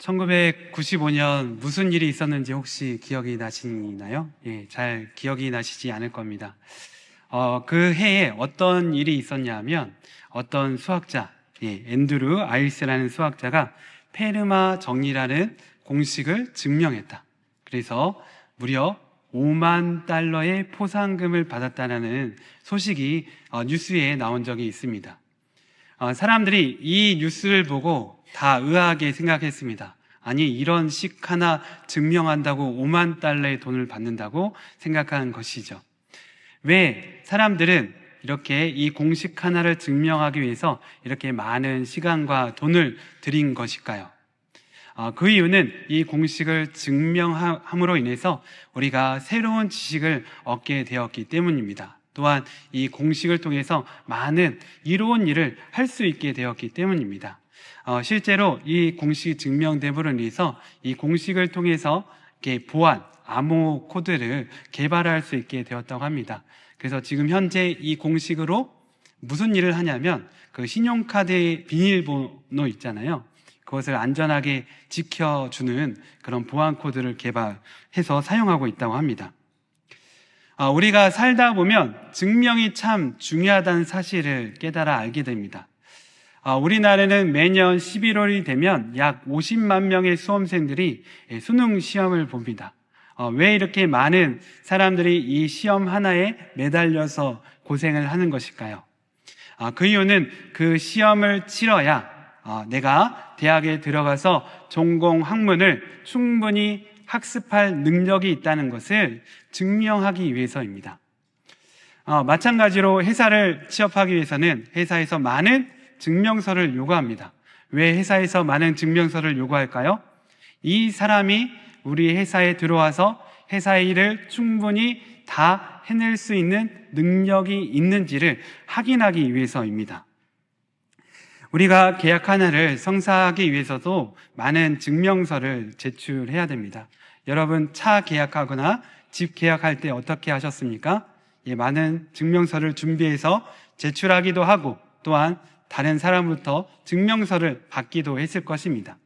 1995년 무슨 일이 있었는지 혹시 기억이 나시나요? 잘 기억이 나시지 않을 겁니다. 그 해에 어떤 일이 있었냐면 어떤 수학자, 앤드루 아이스라는 수학자가 페르마 정리라는 공식을 증명했다. 그래서 무려 5만 달러의 포상금을 받았다는 소식이 뉴스에 나온 적이 있습니다. 사람들이 이 뉴스를 보고 다 의아하게 생각했습니다. 아니, 이런 식 하나 증명한다고 5만 달러의 돈을 받는다고 생각한 것이죠. 왜 사람들은 이렇게 이 공식 하나를 증명하기 위해서 이렇게 많은 시간과 돈을 들인 것일까요? 그 이유는 이 공식을 증명함으로 인해서 우리가 새로운 지식을 얻게 되었기 때문입니다. 또한 이 공식을 통해서 많은 이로운 일을 할 수 있게 되었기 때문입니다. 실제로 이 공식이 증명됨으로 인해서 이 공식을 통해서 보안, 암호 코드를 개발할 수 있게 되었다고 합니다. 그래서 지금 현재 이 공식으로 무슨 일을 하냐면 그 신용카드의 비밀번호 있잖아요. 그것을 안전하게 지켜주는 그런 보안 코드를 개발해서 사용하고 있다고 합니다. 우리가 살다 보면 증명이 참 중요하다는 사실을 깨달아 알게 됩니다. 우리나라는 매년 11월이 되면 약 50만 명의 수험생들이 수능 시험을 봅니다. 왜 이렇게 많은 사람들이 이 시험 하나에 매달려서 고생을 하는 것일까요? 그 이유는 그 시험을 치러야 내가 대학에 들어가서 전공 학문을 충분히 학습할 능력이 있다는 것을 증명하기 위해서입니다. 마찬가지로 회사를 취업하기 위해서는 회사에서 많은 증명서를 요구합니다. 왜 회사에서 많은 증명서를 요구할까요? 이 사람이 우리 회사에 들어와서 회사의 일을 충분히 다 해낼 수 있는 능력이 있는지를 확인하기 위해서입니다. 우리가 계약 하나를 성사하기 위해서도 많은 증명서를 제출해야 됩니다. 여러분, 차 계약하거나 집 계약할 때 어떻게 하셨습니까? 많은 증명서를 준비해서 제출하기도 하고 또한 다른 사람부터 증명서를 받기도 했을 것입니다.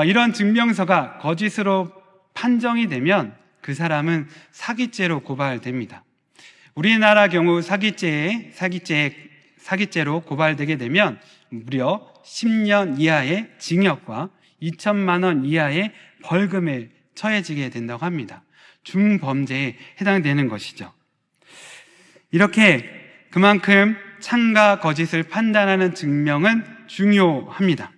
이런 증명서가 거짓으로 판정이 되면 그 사람은 사기죄로 고발됩니다. 우리나라 경우 사기죄로 고발되게 되면 무려 10년 이하의 징역과 2천만 원 이하의 벌금에 처해지게 된다고 합니다. 중범죄에 해당되는 것이죠. 이렇게 그만큼 참과 거짓을 판단하는 증명은 중요합니다.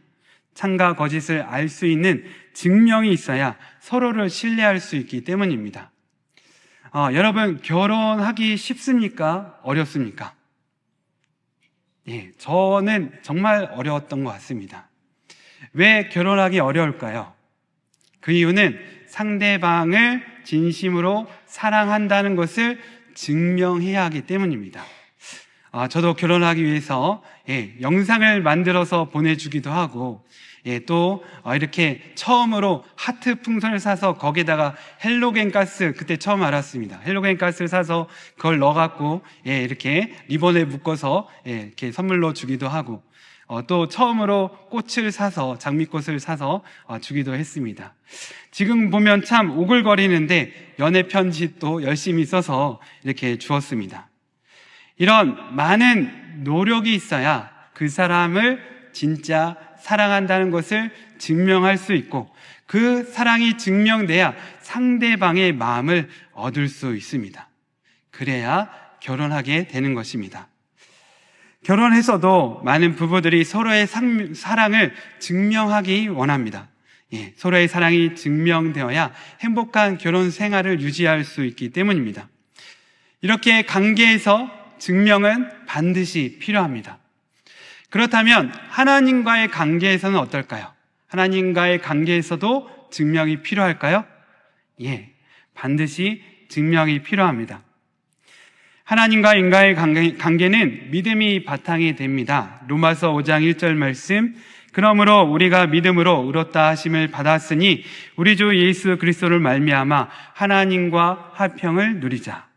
참과 거짓을 알 수 있는 증명이 있어야 서로를 신뢰할 수 있기 때문입니다. 여러분, 결혼하기 쉽습니까? 어렵습니까? 저는 정말 어려웠던 것 같습니다. 왜 결혼하기 어려울까요? 그 이유는 상대방을 진심으로 사랑한다는 것을 증명해야 하기 때문입니다. 저도 결혼하기 위해서 영상을 만들어서 보내주기도 하고 또 이렇게 처음으로 하트 풍선을 사서 거기다가 헬로겐 가스, 그때 처음 알았습니다. 헬로겐 가스를 사서 그걸 넣어갖고 이렇게 리본에 묶어서 이렇게 선물로 주기도 하고 또 처음으로 꽃을 사서 장미꽃을 사서 주기도 했습니다. 지금 보면 참 오글거리는데 연애 편지도 열심히 써서 이렇게 주었습니다. 이런 많은 노력이 있어야 그 사람을 진짜 사랑한다는 것을 증명할 수 있고 그 사랑이 증명돼야 상대방의 마음을 얻을 수 있습니다. 그래야 결혼하게 되는 것입니다. 결혼해서도 많은 부부들이 서로의 사랑을 증명하기 원합니다. 서로의 사랑이 증명되어야 행복한 결혼 생활을 유지할 수 있기 때문입니다. 이렇게 관계에서 증명은 반드시 필요합니다. 그렇다면 하나님과의 관계에서는 어떨까요? 하나님과의 관계에서도 증명이 필요할까요? 반드시 증명이 필요합니다. 하나님과 인간의 관계는 믿음이 바탕이 됩니다. 로마서 5장 1절 말씀, 그러므로 우리가 믿음으로 의롭다 하심을 받았으니 우리 주 예수 그리스도를 말미암아 하나님과 화평을 누리자.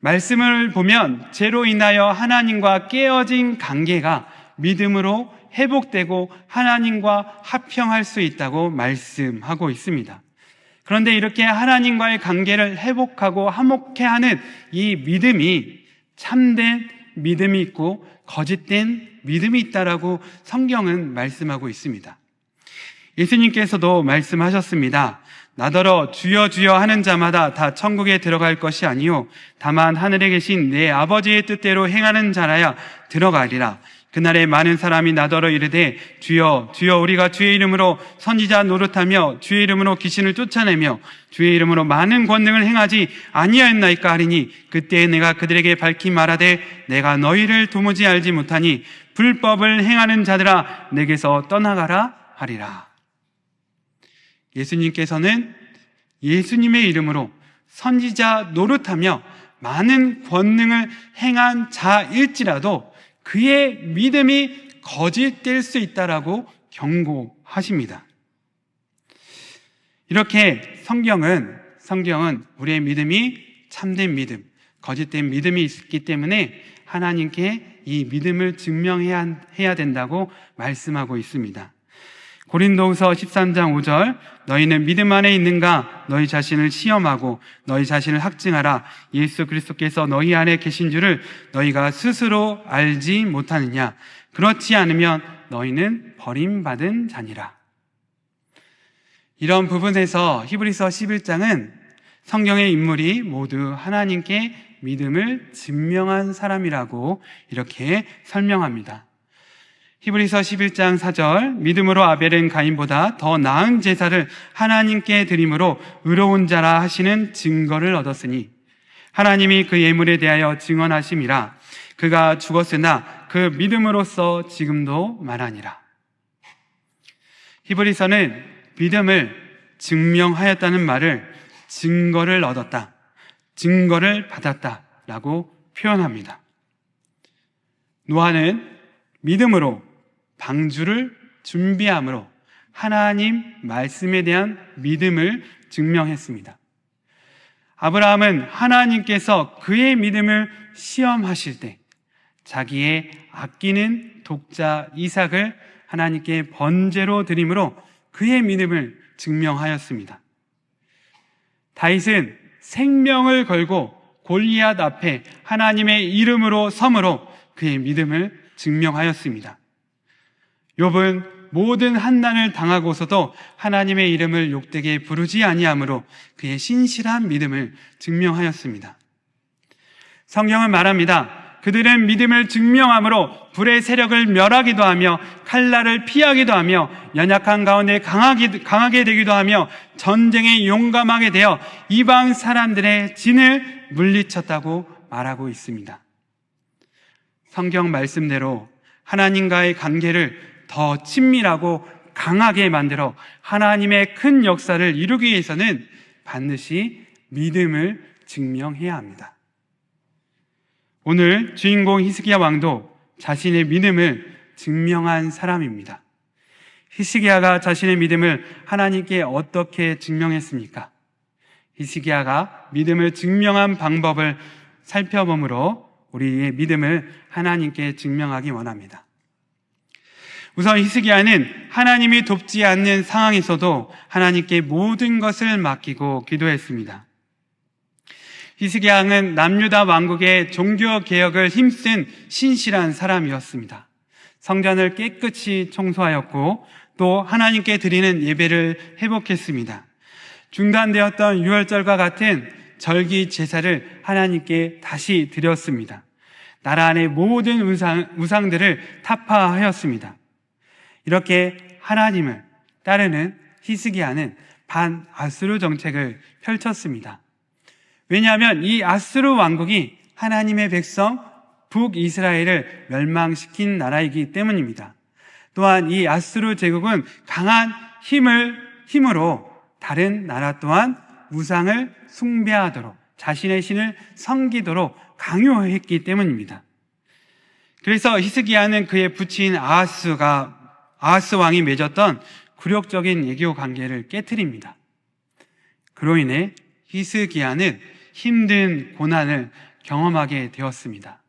말씀을 보면 죄로 인하여 하나님과 깨어진 관계가 믿음으로 회복되고 하나님과 화평할 수 있다고 말씀하고 있습니다. 그런데 이렇게 하나님과의 관계를 회복하고 화목해 하는 이 믿음이 참된 믿음이 있고 거짓된 믿음이 있다라고 성경은 말씀하고 있습니다. 예수님께서도 말씀하셨습니다. 나더러 주여 주여 하는 자마다 다 천국에 들어갈 것이 아니요 다만 하늘에 계신 내 아버지의 뜻대로 행하는 자라야 들어가리라. 그날에 많은 사람이 나더러 이르되 주여 주여 우리가 주의 이름으로 선지자 노릇하며 주의 이름으로 귀신을 쫓아내며 주의 이름으로 많은 권능을 행하지 아니하였나이까 하리니 그때에 내가 그들에게 밝히 말하되 내가 너희를 도무지 알지 못하니 불법을 행하는 자들아 내게서 떠나가라 하리라. 예수님께서는 예수님의 이름으로 선지자 노릇하며 많은 권능을 행한 자일지라도 그의 믿음이 거짓될 수 있다라고 경고하십니다. 이렇게 성경은 우리의 믿음이 참된 믿음, 거짓된 믿음이 있기 때문에 하나님께 이 믿음을 증명해야 된다고 말씀하고 있습니다. 고린도후서 13장 5절 너희는 믿음 안에 있는가? 너희 자신을 시험하고 너희 자신을 학증하라. 예수 그리스도께서 너희 안에 계신 줄을 너희가 스스로 알지 못하느냐? 그렇지 않으면 너희는 버림받은 자니라. 이런 부분에서 히브리서 11장은 성경의 인물이 모두 하나님께 믿음을 증명한 사람이라고 이렇게 설명합니다. 히브리서 11장 4절 믿음으로 아벨은 가인보다 더 나은 제사를 하나님께 드림으로 의로운 자라 하시는 증거를 얻었으니 하나님이 그 예물에 대하여 증언하심이라. 그가 죽었으나 그 믿음으로써 지금도 말하니라. 히브리서는 믿음을 증명하였다는 말을 증거를 얻었다, 증거를 받았다라고 표현합니다. 노아는 믿음으로 방주를 준비함으로 하나님 말씀에 대한 믿음을 증명했습니다. 아브라함은 하나님께서 그의 믿음을 시험하실 때 자기의 아끼는 독자 이삭을 하나님께 번제로 드림으로 그의 믿음을 증명하였습니다. 다윗은 생명을 걸고 골리앗 앞에 하나님의 이름으로 섬으로 그의 믿음을 증명하였습니다. 욥은 모든 환난을 당하고서도 하나님의 이름을 욕되게 부르지 아니하므로 그의 신실한 믿음을 증명하였습니다. 성경은 말합니다. 그들은 믿음을 증명함으로 불의 세력을 멸하기도 하며 칼날을 피하기도 하며 연약한 가운데 강하게 되기도 하며 전쟁에 용감하게 되어 이방 사람들의 진을 물리쳤다고 말하고 있습니다. 성경 말씀대로 하나님과의 관계를 더 친밀하고 강하게 만들어 하나님의 큰 역사를 이루기 위해서는 반드시 믿음을 증명해야 합니다. 오늘 주인공 히스기야 왕도 자신의 믿음을 증명한 사람입니다. 히스기야가 자신의 믿음을 하나님께 어떻게 증명했습니까? 히스기야가 믿음을 증명한 방법을 살펴보므로 우리의 믿음을 하나님께 증명하기 원합니다. 우선 히스기야는 하나님이 돕지 않는 상황에서도 하나님께 모든 것을 맡기고 기도했습니다. 히스기야는 남유다 왕국의 종교개혁을 힘쓴 신실한 사람이었습니다. 성전을 깨끗이 청소하였고 또 하나님께 드리는 예배를 회복했습니다. 중단되었던 유월절과 같은 절기 제사를 하나님께 다시 드렸습니다. 나라 안의 모든 우상들을 타파하였습니다. 이렇게 하나님을 따르는 히스기야는 반아수르 정책을 펼쳤습니다. 왜냐하면 이 아수르 왕국이 하나님의 백성 북이스라엘을 멸망시킨 나라이기 때문입니다. 또한 이 아수르 제국은 강한 힘으로 다른 나라 또한 우상을 숭배하도록 자신의 신을 섬기도록 강요했기 때문입니다. 그래서 히스기야는 그의 부친 아하스 왕이 맺었던 굴욕적인 외교 관계를 깨트립니다. 그로 인해 히스기야는 힘든 고난을 경험하게 되었습니다.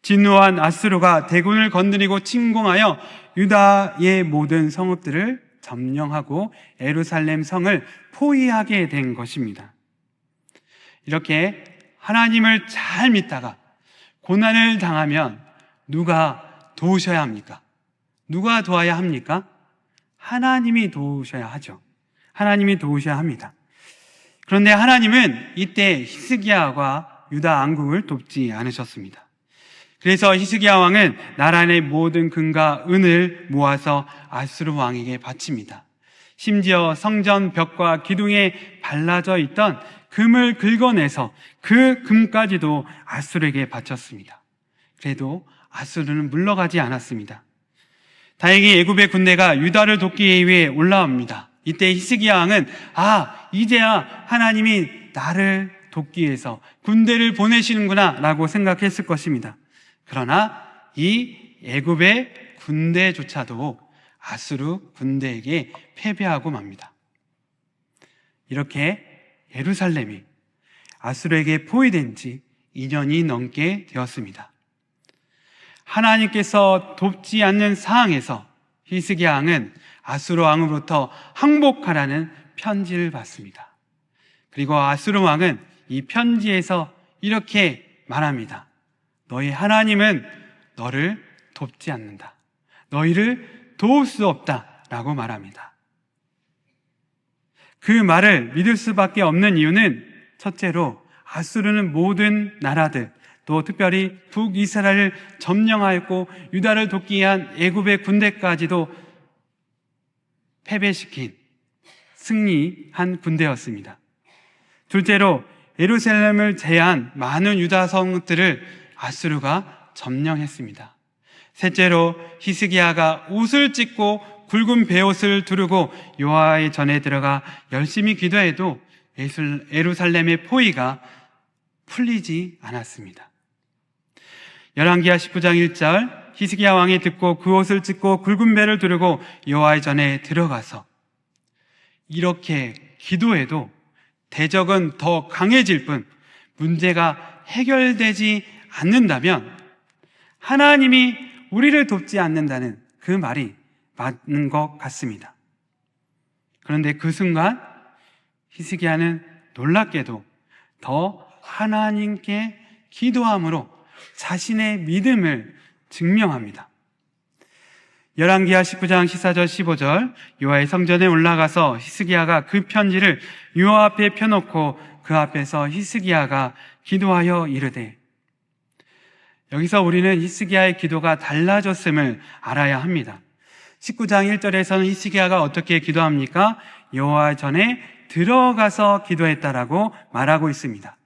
진노한 아수르가 대군을 건드리고 침공하여 유다의 모든 성읍들을 점령하고 예루살렘 성을 포위하게 된 것입니다. 이렇게 하나님을 잘 믿다가 고난을 당하면 누가 도우셔야 합니까? 누가 도와야 합니까? 하나님이 도우셔야 하죠. 하나님이 도우셔야 합니다. 그런데 하나님은 이때 히스기야와 유다 왕국을 돕지 않으셨습니다. 그래서 히스기야 왕은 나라 내 모든 금과 은을 모아서 아수르 왕에게 바칩니다. 심지어 성전 벽과 기둥에 발라져 있던 금을 긁어내서 그 금까지도 아수르에게 바쳤습니다. 그래도 아수르는 물러가지 않았습니다. 다행히 애굽의 군대가 유다를 돕기 위해 올라옵니다. 이때 히스기야 왕은 이제야 하나님이 나를 돕기 위해서 군대를 보내시는구나 라고 생각했을 것입니다. 그러나 이 애굽의 군대조차도 아수르 군대에게 패배하고 맙니다. 이렇게 예루살렘이 아수르에게 포위된 지 2년이 넘게 되었습니다. 하나님께서 돕지 않는 상황에서 히스기야 왕은 아수르 왕으로부터 항복하라는 편지를 받습니다. 그리고 아수르 왕은 이 편지에서 이렇게 말합니다. 너희 하나님은 너를 돕지 않는다. 너희를 도울 수 없다 라고 말합니다. 그 말을 믿을 수밖에 없는 이유는 첫째로 아수르는 모든 나라들, 또 특별히 북이스라엘을 점령하였고 유다를 돕기 위한 애굽의 군대까지도 패배시킨 승리한 군대였습니다. 둘째로 예루살렘을 제한 많은 유다 성들을 아수르가 점령했습니다. 셋째로 히스기야가 옷을 찢고 굵은 베옷을 두르고 여호와의 전에 들어가 열심히 기도해도 예루살렘의 포위가 풀리지 않았습니다. 열왕기하 19장 1절 히스기야 왕이 듣고 그 옷을 찢고 굵은 배를 두르고 여호와의 전에 들어가서 이렇게 기도해도 대적은 더 강해질 뿐 문제가 해결되지 않는다면 하나님이 우리를 돕지 않는다는 그 말이 맞는 것 같습니다. 그런데 그 순간 히스기야는 놀랍게도 더 하나님께 기도함으로 자신의 믿음을 증명합니다. 열왕기하 19장 14절 15절 여호와의 성전에 올라가서 히스기야가 그 편지를 여호와 앞에 펴놓고 그 앞에서 히스기야가 기도하여 이르되, 여기서 우리는 히스기야의 기도가 달라졌음을 알아야 합니다. 19장 1절에서는 히스기야가 어떻게 기도합니까? 여호와 전에 들어가서 기도했다라고 말하고 있습니다.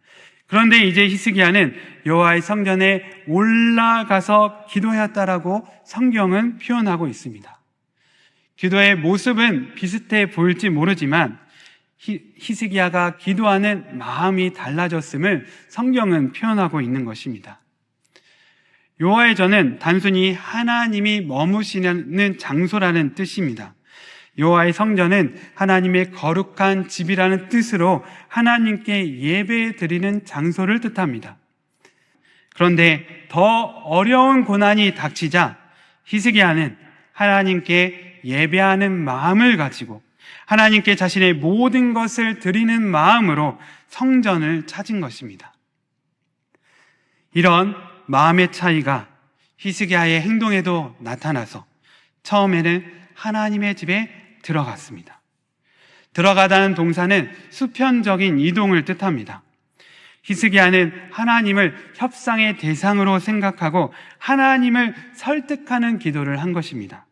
그런데 이제 히스기야는 여호와의 성전에 올라가서 기도했다라고 성경은 표현하고 있습니다. 기도의 모습은 비슷해 보일지 모르지만 히스기야가 기도하는 마음이 달라졌음을 성경은 표현하고 있는 것입니다. 여호와의 전은 단순히 하나님이 머무시는 장소라는 뜻입니다. 여호와의 성전은 하나님의 거룩한 집이라는 뜻으로 하나님께 예배 드리는 장소를 뜻합니다. 그런데 더 어려운 고난이 닥치자 히스기야는 하나님께 예배하는 마음을 가지고 하나님께 자신의 모든 것을 드리는 마음으로 성전을 찾은 것입니다. 이런 마음의 차이가 히스기야의 행동에도 나타나서 처음에는 하나님의 집에 들어갔습니다. 들어가다는 동사는 수편적인 이동을 뜻합니다. 히스기야는 하나님을 협상의 대상으로 생각하고 하나님을 설득하는 기도를 한 것입니다.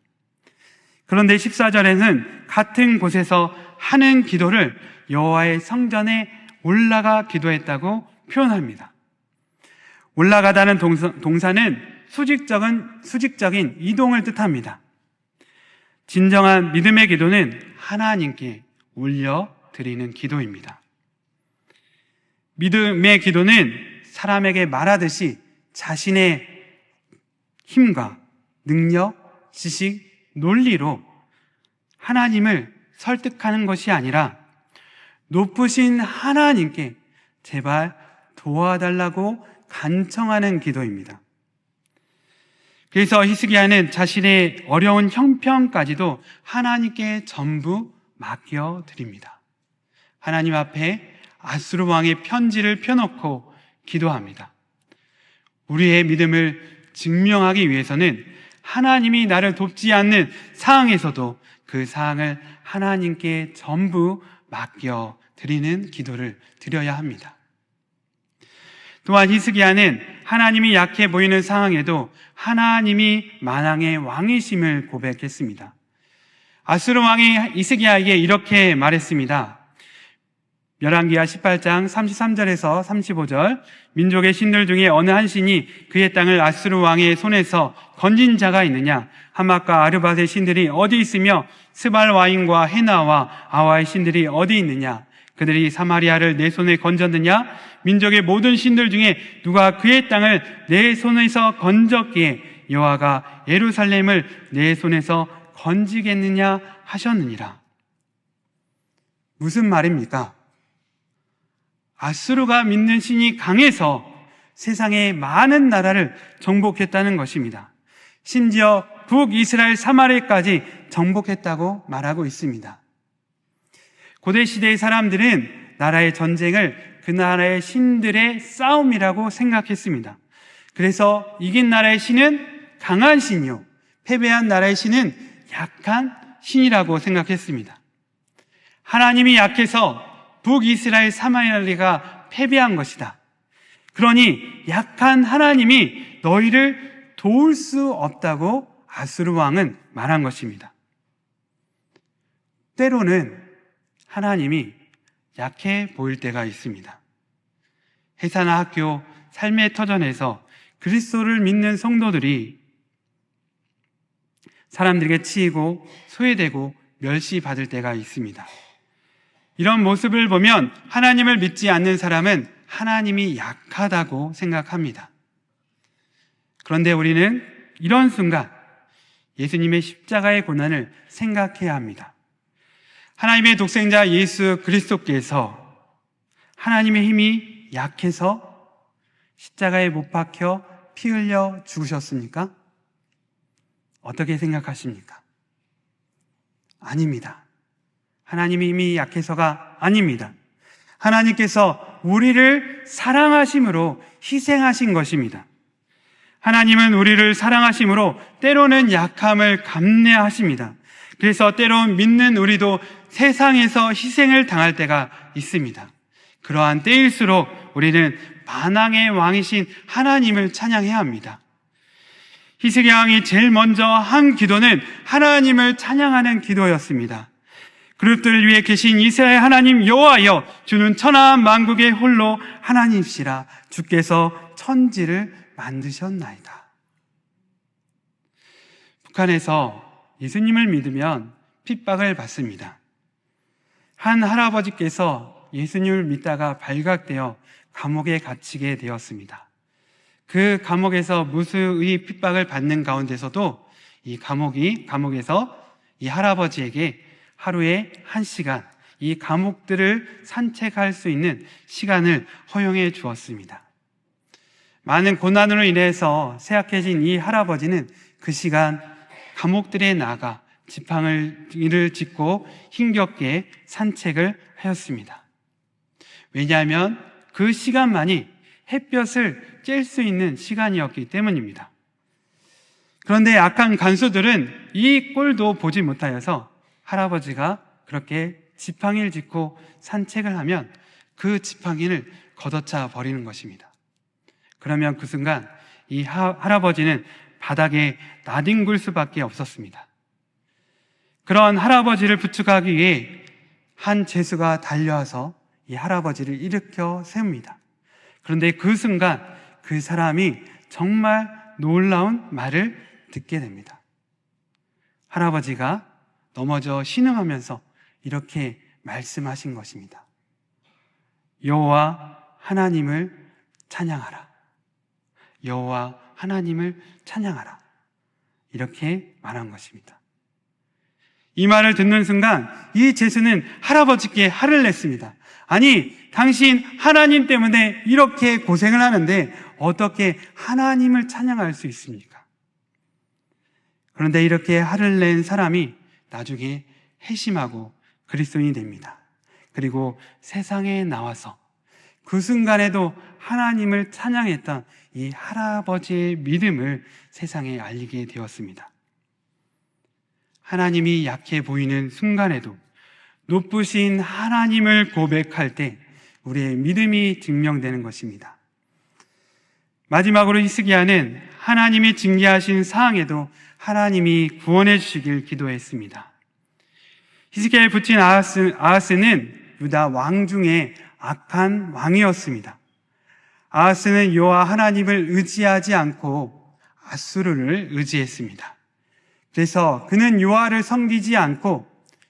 그런데 14절에는 같은 곳에서 하는 기도를 여호와의 성전에 올라가 기도했다고 표현합니다. 올라가다는 동사는 수직적인 이동을 뜻합니다. 진정한 믿음의 기도는 하나님께 올려드리는 기도입니다. 믿음의 기도는 사람에게 말하듯이 자신의 힘과 능력, 지식, 논리로 하나님을 설득하는 것이 아니라 높으신 하나님께 제발 도와달라고 간청하는 기도입니다. 그래서 히스기야는 자신의 어려운 형편까지도 하나님께 전부 맡겨드립니다. 하나님 앞에 아수르 왕의 편지를 펴놓고 기도합니다. 우리의 믿음을 증명하기 위해서는 하나님이 나를 돕지 않는 상황에서도 그 상황을 하나님께 전부 맡겨드리는 기도를 드려야 합니다. 또한 히스기야는 하나님이 약해 보이는 상황에도 하나님이 만왕의 왕이심을 고백했습니다. 아수르 왕이 히스기야에게 이렇게 말했습니다. 열왕기하 18장 33절에서 35절, 민족의 신들 중에 어느 한 신이 그의 땅을 아수르 왕의 손에서 건진 자가 있느냐? 하맛과 아르밧의 신들이 어디 있으며 스발 와인과 헤나와 아와의 신들이 어디 있느냐? 그들이 사마리아를 내 손에 건졌느냐? 민족의 모든 신들 중에 누가 그의 땅을 내 손에서 건졌기에 여호와가 예루살렘을 내 손에서 건지겠느냐 하셨느니라. 무슨 말입니까? 아수르가 믿는 신이 강해서 세상의 많은 나라를 정복했다는 것입니다. 심지어 북이스라엘 사마리아까지 정복했다고 말하고 있습니다. 고대 시대의 사람들은 나라의 전쟁을 그 나라의 신들의 싸움이라고 생각했습니다. 그래서 이긴 나라의 신은 강한 신이요, 패배한 나라의 신은 약한 신이라고 생각했습니다. 하나님이 약해서 북이스라엘 사마리아가 패배한 것이다. 그러니 약한 하나님이 너희를 도울 수 없다고 아수르 왕은 말한 것입니다. 때로는 하나님이 약해 보일 때가 있습니다. 회사나 학교, 삶의 터전에서 그리스도를 믿는 성도들이 사람들에게 치이고 소외되고 멸시받을 때가 있습니다. 이런 모습을 보면 하나님을 믿지 않는 사람은 하나님이 약하다고 생각합니다. 그런데 우리는 이런 순간 예수님의 십자가의 고난을 생각해야 합니다. 하나님의 독생자 예수 그리스도께서 하나님의 힘이 약해서 십자가에 못 박혀 피 흘려 죽으셨습니까? 어떻게 생각하십니까? 아닙니다. 하나님의 힘이 약해서가 아닙니다. 하나님께서 우리를 사랑하심으로 희생하신 것입니다. 하나님은 우리를 사랑하심으로 때로는 약함을 감내하십니다. 그래서 때론 믿는 우리도 세상에서 희생을 당할 때가 있습니다. 그러한 때일수록 우리는 만왕의 왕이신 하나님을 찬양해야 합니다. 히스기야 왕이 제일 먼저 한 기도는 하나님을 찬양하는 기도였습니다. 그룹들을 위해 계신 이스라엘 하나님 여호와여, 주는 천하 만국의 홀로 하나님이시라. 주께서 천지를 만드셨나이다. 북한에서 예수님을 믿으면 핍박을 받습니다. 한 할아버지께서 예수님을 믿다가 발각되어 감옥에 갇히게 되었습니다. 그 감옥에서 무수의 핍박을 받는 가운데서도 이 감옥에서 이 할아버지에게 하루에 1시간 이 감옥들을 산책할 수 있는 시간을 허용해 주었습니다. 많은 고난으로 인해서 쇠약해진 이 할아버지는 그 시간 감옥들에 나가 지팡이를 짚고 힘겹게 산책을 하였습니다. 왜냐하면 그 시간만이 햇볕을 쬐을 수 있는 시간이었기 때문입니다. 그런데 악한 간수들은 이 꼴도 보지 못하여서 할아버지가 그렇게 지팡이를 짚고 산책을 하면 그 지팡이를 걷어차 버리는 것입니다. 그러면 그 순간 이 할아버지는 바닥에 나뒹굴 수밖에 없었습니다. 그런 할아버지를 부축하기 위해 한 죄수가 달려와서 이 할아버지를 일으켜 세웁니다. 그런데 그 순간 그 사람이 정말 놀라운 말을 듣게 됩니다. 할아버지가 넘어져 신음하면서 이렇게 말씀하신 것입니다. 여호와 하나님을 찬양하라. 여호와 하나님을 찬양하라. 이렇게 말한 것입니다. 이 말을 듣는 순간 이 죄수는 할아버지께 화를 냈습니다. 아니, 당신 하나님 때문에 이렇게 고생을 하는데 어떻게 하나님을 찬양할 수 있습니까? 그런데 이렇게 화를 낸 사람이 나중에 회심하고 그리스도인이 됩니다. 그리고 세상에 나와서 그 순간에도 하나님을 찬양했던 이 할아버지의 믿음을 세상에 알리게 되었습니다. 하나님이 약해 보이는 순간에도 높으신 하나님을 고백할 때 우리의 믿음이 증명되는 것입니다. 마지막으로 히스기야는 하나님이 징계하신 상황에도 하나님이 구원해 주시길 기도했습니다. 히스기야에 붙인 아하스는 유다 왕 중에 악한 왕이었습니다. 아하스는 여호와 하나님을 의지하지 않고 아수르를 의지했습니다. 그래서 그는 여호와를 섬기지 않고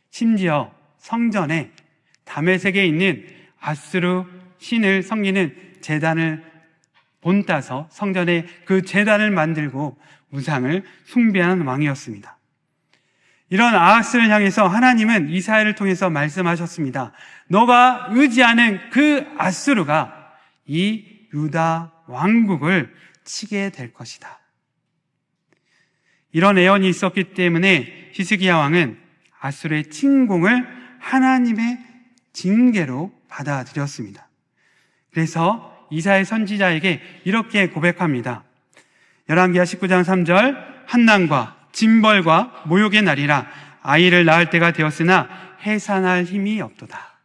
심지어 성전에 다메섹에 있는 아수르 신을 섬기는 제단을 본따서 성전에 그 제단을 만들고 우상을 숭배하는 왕이었습니다. 이런 아하스를 향해서 하나님은 이사야를 통해서 말씀하셨습니다. 너가 의지하는 그 아수르가 이 유다 왕국을 치게 될 것이다. 이런 예언이 있었기 때문에 히스기야 왕은 아수르의 침공을 하나님의 징계로 받아들였습니다. 그래서 이사야 선지자에게 이렇게 고백합니다. 열왕기하 19장 3절 한난과 징벌과 모욕의 날이라 아이를 낳을 때가 되었으나 해산할 힘이 없도다.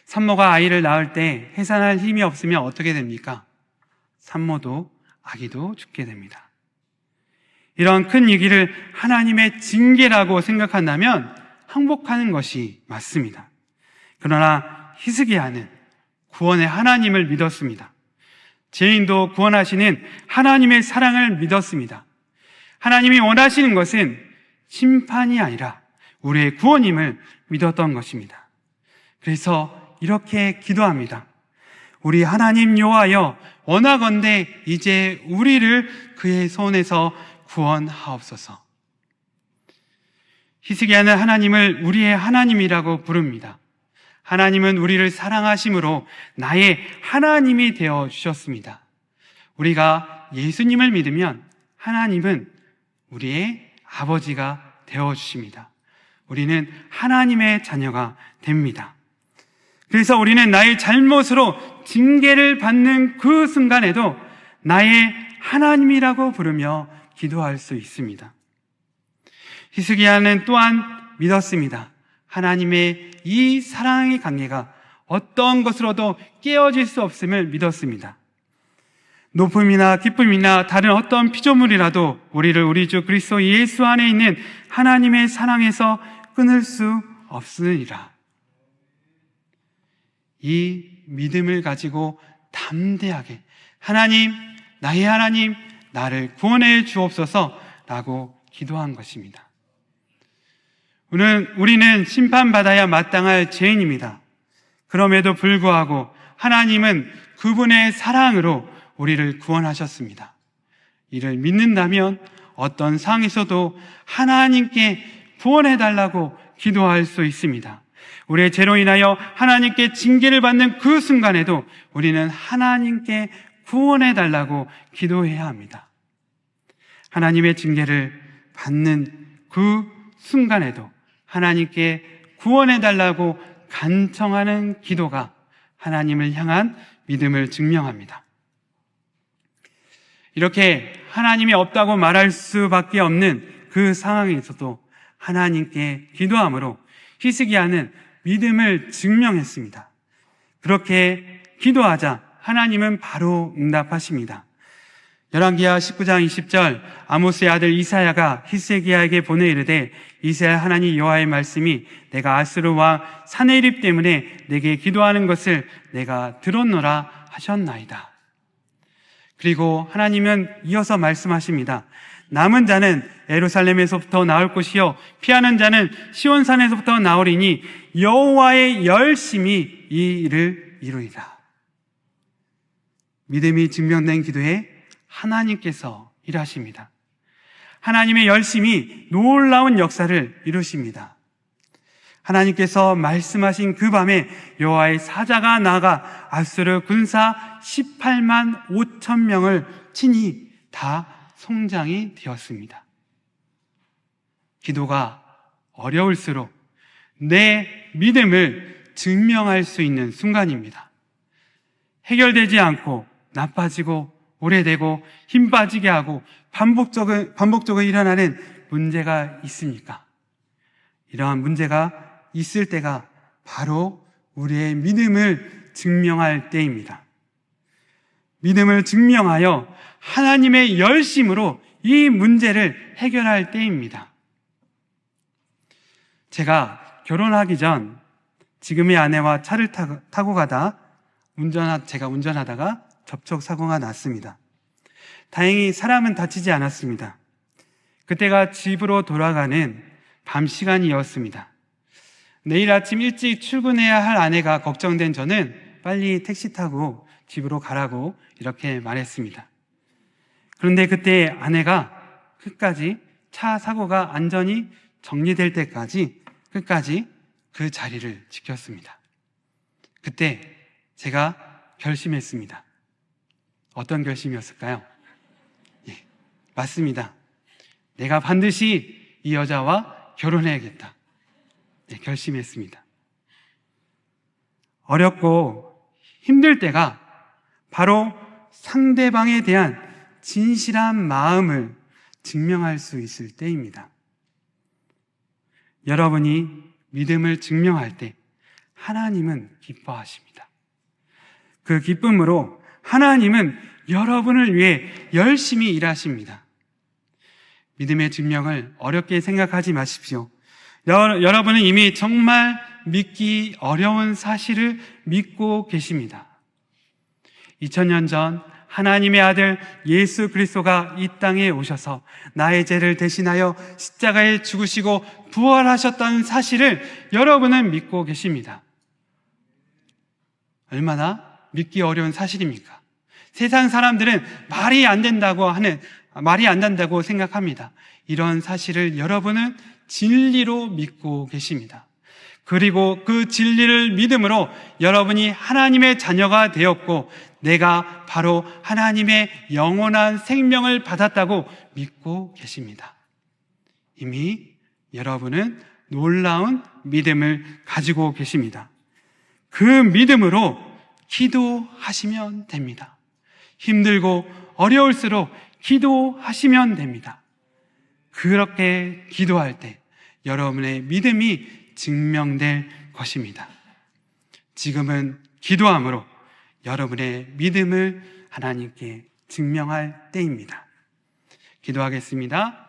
산모가 아이를 낳을 때 해산할 힘이 없으면 어떻게 됩니까? 산모도 아기도 죽게 됩니다. 이런 큰 위기를 하나님의 징계라고 생각한다면 항복하는 것이 맞습니다. 그러나 히스기야는 구원의 하나님을 믿었습니다. 죄인도 구원하시는 하나님의 사랑을 믿었습니다. 하나님이 원하시는 것은 심판이 아니라 우리의 구원임을 믿었던 것입니다. 그래서 이렇게 기도합니다. 우리 하나님 여호와여, 원하건대 이제 우리를 그의 손에서 구원하옵소서. 히스기야는 하나님을 우리의 하나님이라고 부릅니다. 하나님은 우리를 사랑하심으로 나의 하나님이 되어 주셨습니다. 우리가 예수님을 믿으면 하나님은 우리의 아버지가 되어 주십니다. 우리는 하나님의 자녀가 됩니다. 그래서 우리는 나의 잘못으로 징계를 받는 그 순간에도 나의 하나님이라고 부르며 기도할 수 있습니다. 히스기야는 또한 믿었습니다. 하나님의 이 사랑의 관계가 어떤 것으로도 깨어질 수 없음을 믿었습니다. 높음이나 기쁨이나 다른 어떤 피조물이라도 우리를 우리 주 그리스도 예수 안에 있는 하나님의 사랑에서 끊을 수 없으리라. 이 믿음을 가지고 담대하게 하나님, 나의 하나님, 나를 구원해 주옵소서라고 기도한 것입니다. 우리는 심판받아야 마땅할 죄인입니다. 그럼에도 불구하고 하나님은 그분의 사랑으로 우리를 구원하셨습니다. 이를 믿는다면 어떤 상황에서도 하나님께 구원해달라고 기도할 수 있습니다. 우리의 죄로 인하여 하나님께 징계를 받는 그 순간에도 우리는 하나님께 구원해달라고 기도해야 합니다. 하나님의 징계를 받는 그 순간에도 하나님께 구원해달라고 간청하는 기도가 하나님을 향한 믿음을 증명합니다. 이렇게 하나님이 없다고 말할 수밖에 없는 그 상황에서도 하나님께 기도함으로 히스기야는 믿음을 증명했습니다. 그렇게 기도하자 하나님은 바로 응답하십니다. 열왕기하 19장 20절 아모스의 아들 이사야가 히스기야에게 보내 이르되 이스라엘 하나님 여호와의 말씀이 내가 아수르 왕 사네립 때문에 내게 기도하는 것을 내가 들었노라 하셨나이다. 그리고 하나님은 이어서 말씀하십니다. 남은 자는 예루살렘에서부터 나올 것이요 피하는 자는 시온산에서부터 나오리니 여호와의 열심이 이 일을 이루리라. 믿음이 증명된 기도에 하나님께서 일하십니다. 하나님의 열심이 놀라운 역사를 이루십니다. 하나님께서 말씀하신 그 밤에 여호와의 사자가 나가 아수르 군사 18만 5천 명을 친히 다 송장이 되었습니다. 기도가 어려울수록 내 믿음을 증명할 수 있는 순간입니다. 해결되지 않고 나빠지고 오래되고 힘 빠지게 하고 반복적으로 일어나는 문제가 있습니까? 이러한 문제가 있을 때가 바로 우리의 믿음을 증명할 때입니다. 믿음을 증명하여 하나님의 열심으로 이 문제를 해결할 때입니다. 제가 결혼하기 전 지금의 아내와 차를 타고 가다 제가 운전하다가 접촉사고가 났습니다. 다행히 사람은 다치지 않았습니다. 그때가 집으로 돌아가는 밤 시간이었습니다. 내일 아침 일찍 출근해야 할 아내가 걱정된 저는 빨리 택시 타고 집으로 가라고 이렇게 말했습니다. 그런데 그때 아내가 끝까지 차 사고가 안전히 정리될 때까지 끝까지 그 자리를 지켰습니다. 그때 제가 결심했습니다. 어떤 결심이었을까요? 예, 맞습니다. 내가 반드시 이 여자와 결혼해야겠다. 네, 결심했습니다. 어렵고 힘들 때가 바로 상대방에 대한 진실한 마음을 증명할 수 있을 때입니다. 여러분이 믿음을 증명할 때 하나님은 기뻐하십니다. 그 기쁨으로 하나님은 여러분을 위해 열심히 일하십니다. 믿음의 증명을 어렵게 생각하지 마십시오. 여러분은 이미 정말 믿기 어려운 사실을 믿고 계십니다. 2000년 전 하나님의 아들 예수 그리스도가 이 땅에 오셔서 나의 죄를 대신하여 십자가에 죽으시고 부활하셨다는 사실을 여러분은 믿고 계십니다. 얼마나 믿기 어려운 사실입니까? 세상 사람들은 말이 안 된다고 생각합니다. 이런 사실을 여러분은 진리로 믿고 계십니다. 그리고 그 진리를 믿음으로 여러분이 하나님의 자녀가 되었고 내가 바로 하나님의 영원한 생명을 받았다고 믿고 계십니다. 이미 여러분은 놀라운 믿음을 가지고 계십니다. 그 믿음으로 기도하시면 됩니다. 힘들고 어려울수록 기도하시면 됩니다. 그렇게 기도할 때 여러분의 믿음이 증명될 것입니다. 지금은 기도함으로 여러분의 믿음을 하나님께 증명할 때입니다. 기도하겠습니다.